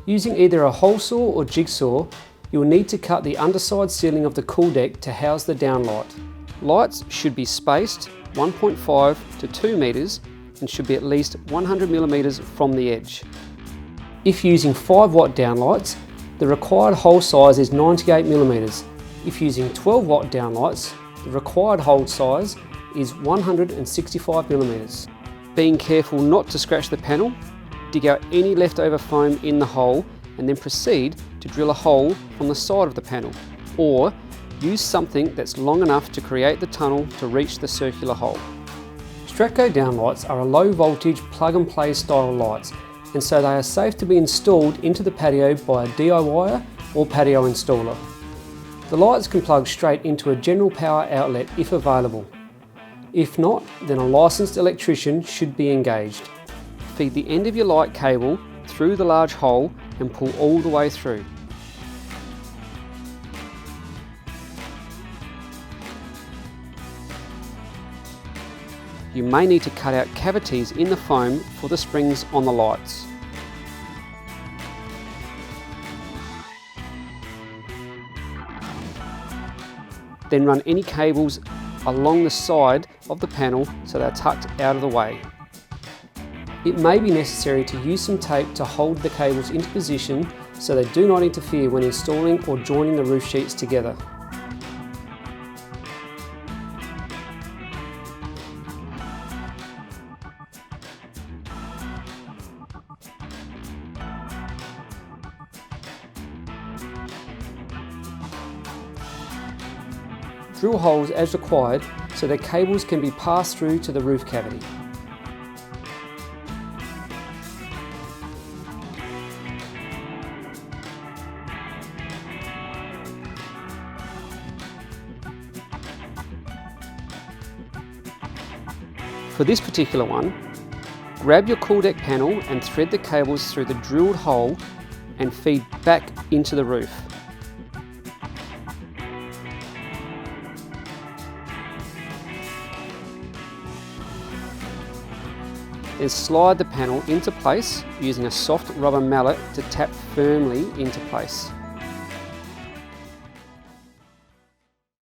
Using either a hole saw or jigsaw, you will need to cut the underside ceiling of the Cooldek to house the downlight. Lights should be spaced 1.5 to 2 metres and should be at least 100 millimetres from the edge. If using 5 watt downlights, the required hole size is 98 millimetres. If using 12 watt downlights, the required hole size is 165 millimetres. Being careful not to scratch the panel, dig out any leftover foam in the hole and then proceed to drill a hole from the side of the panel, or use something that's long enough to create the tunnel to reach the circular hole. Stratco downlights are a low voltage plug and play style lights, and so they are safe to be installed into the patio by a DIYer or patio installer. The lights can plug straight into a general power outlet if available. If not, then a licensed electrician should be engaged. Feed the end of your light cable through the large hole and pull all the way through. You may need to cut out cavities in the foam for the springs on the lights. Then run any cables along the side of the panel so they're tucked out of the way. It may be necessary to use some tape to hold the cables into position so they do not interfere when installing or joining the roof sheets together. Drill holes as required so the cables can be passed through to the roof cavity. For this particular one, grab your Cooldek panel and thread the cables through the drilled hole and feed back into the roof. Then slide the panel into place using a soft rubber mallet to tap firmly into place.